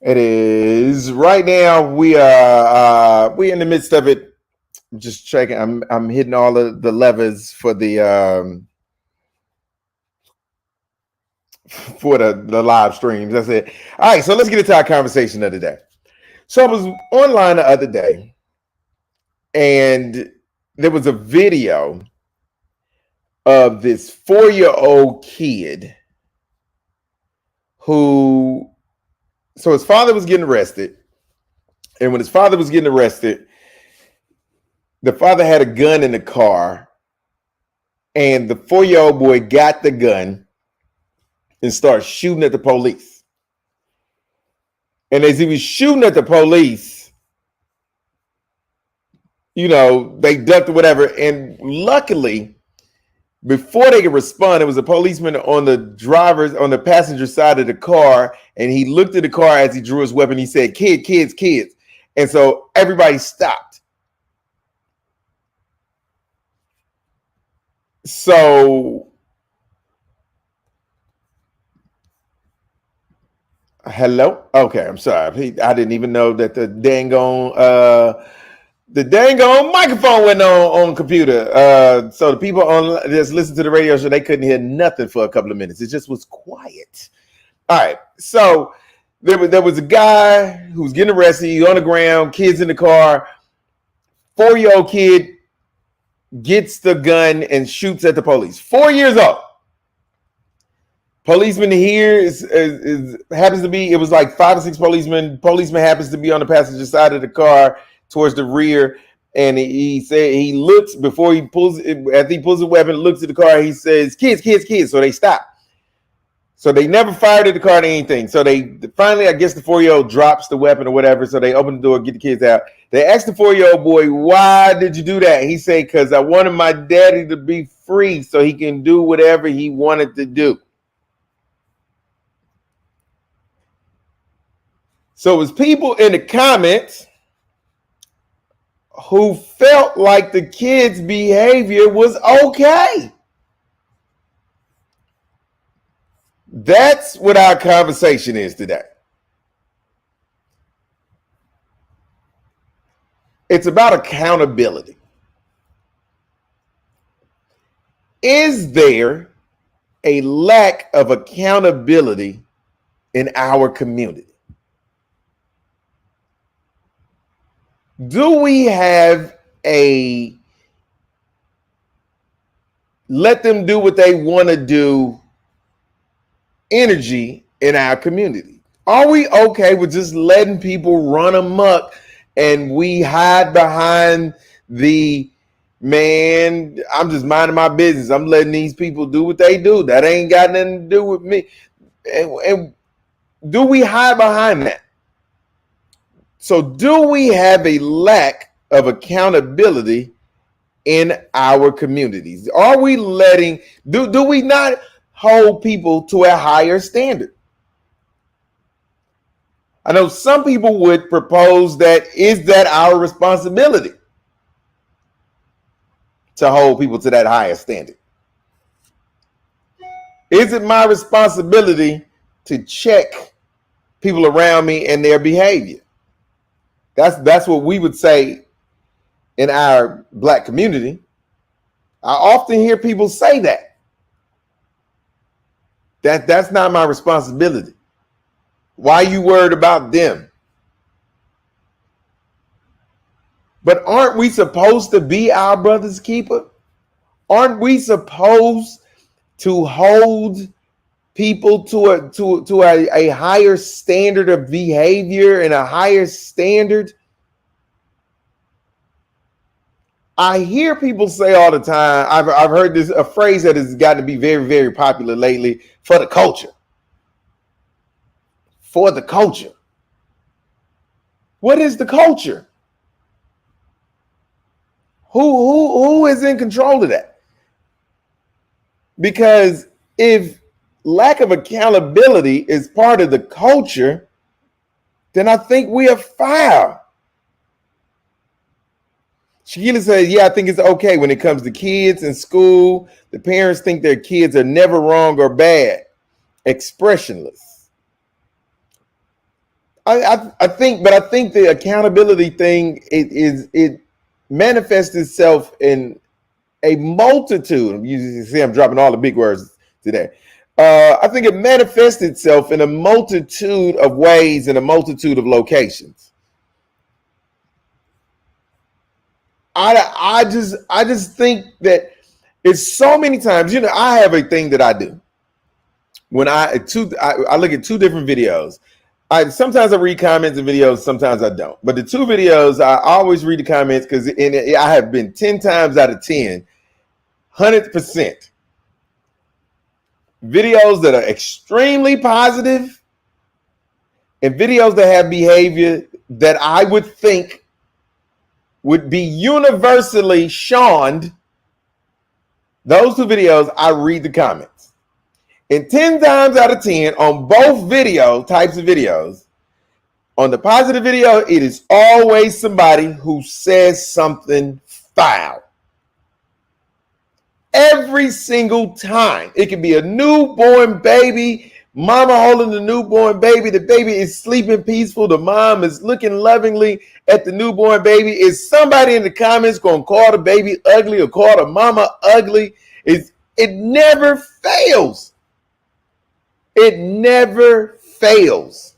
It is right now. We in the midst of it. Just checking. I'm hitting all of the levers for the live streams. That's it. All right. So let's get into our conversation of the day. So I was online the other day, and there was a video of this 4-year-old kid who. So his father was getting arrested, and when his father was getting arrested, the father had a gun in the car, and the 4-year-old boy got the gun and started shooting at the police. And as he was shooting at the police, they ducked or whatever. And luckily, before they could respond, there was a policeman on the passenger side of the car, and he looked at the car as he drew his weapon. He said, kids. And so everybody stopped. So, hello? Okay, I'm sorry. I didn't even know that the dang microphone went on the computer. So the people on just listen to the radio show, they couldn't hear nothing for a couple of minutes. It just was quiet. All right. So there was a guy who was getting arrested. He's on the ground, kids in the car. 4-year-old kid gets the gun and shoots at the police. 4 years old. Policeman here happens to be, it was like 5 or 6 policemen. Policeman happens to be on the passenger side of the car towards the rear. And he said he looks before he pulls, after he pulls the weapon, looks at the car. He says, kids. So they stop. So they never fired at the car or anything. So they finally, I guess the 4-year-old drops the weapon or whatever. So they open the door, get the kids out. They asked the 4-year-old boy, why did you do that? He said, because I wanted my daddy to be free so he can do whatever he wanted to do. So it was people in the comments who felt like the kid's behavior was okay. That's what our conversation is today. It's about accountability. Is there a lack of accountability in our community? Do we have a let them do what they want to do energy in our community? Are we okay with just letting people run amok and we hide behind the man, I'm just minding my business, I'm letting these people do what they do, that ain't got nothing to do with me? And do we hide behind that? So do we have a lack of accountability in our communities? Are we do we not hold people to a higher standard? I know some people would propose is that our responsibility to hold people to that higher standard? Is it my responsibility to check people around me and their behavior? That's what we would say in our Black community. I often hear people say that's not my responsibility. Why are you worried about them? But aren't we supposed to be our brother's keeper? Aren't we supposed to hold people to a higher standard of behavior and a higher standard? I hear people say all the time, I've heard a phrase that has gotten to be very, very popular lately, for the culture. For the culture. What is the culture? Who is in control of that? Because if lack of accountability is part of the culture, then I think we are foul. Shakila says, yeah, I think it's okay when it comes to kids in school. The parents think their kids are never wrong or bad, expressionless. I think the accountability thing it manifests itself in a multitude. You see, I'm dropping all the big words today. I think it manifests itself in a multitude of ways in a multitude of locations. I just think that it's so many times. I have a thing that I do when I look at two different videos. Sometimes I read comments in videos, sometimes I don't. But the two videos, I always read the comments because I have been 10 times out of 10, 100% videos that are extremely positive and videos that have behavior that I would think would be universally shunned. Those two videos, I read the comments. And 10 times out of 10 on both types of videos, on the positive video, it is always somebody who says something foul. Every single time. It can be a newborn baby, mama holding the newborn baby. The baby is sleeping peaceful. The mom is looking lovingly at the newborn baby. Is somebody in the comments going to call the baby ugly or call the mama ugly? It never fails. It never fails.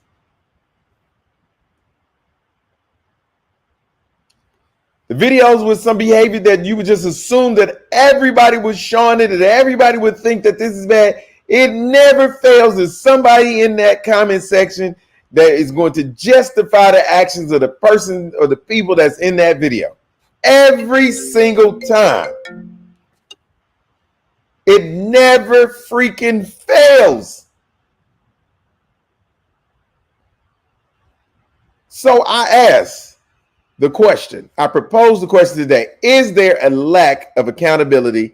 The videos with some behavior that you would just assume that everybody was showing it, that everybody would think that this is bad. It never fails. There's somebody in that comment section that is going to justify the actions of the person or the people that's in that video. Every single time. It never freaking fails. So I asked the question, I proposed the question today, is there a lack of accountability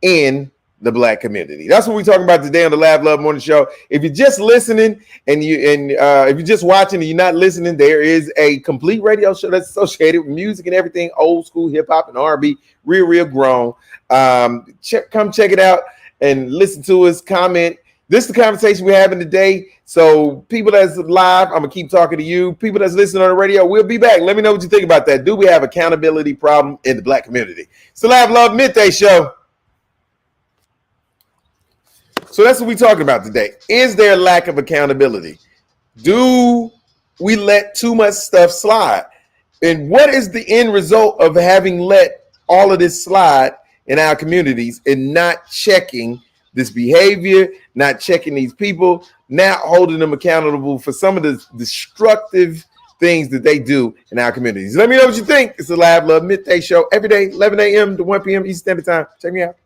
in the Black community? That's what we're talking about today on the Lav Love Morning Show. If you're just listening and if you're just watching and you're not listening, there is a complete radio show that's associated with music and everything, old school hip hop and R&B, real grown. Come check it out and listen to us, comment. This is the conversation we're having today. So people that's live, I'm going to keep talking to you. People that's listening on the radio, we'll be back. Let me know what you think about that. Do we have accountability problem in the Black community? It's the Lav Love Midday Show. So that's what we're talking about today. Is there a lack of accountability? Do we let too much stuff slide? And what is the end result of having let all of this slide in our communities and not checking this behavior, not checking these people, not holding them accountable for some of the destructive things that they do in our communities? Let me know what you think. It's the Lav Love Midday Show every day, 11 a.m. to 1 p.m. Eastern Standard Time. Check me out.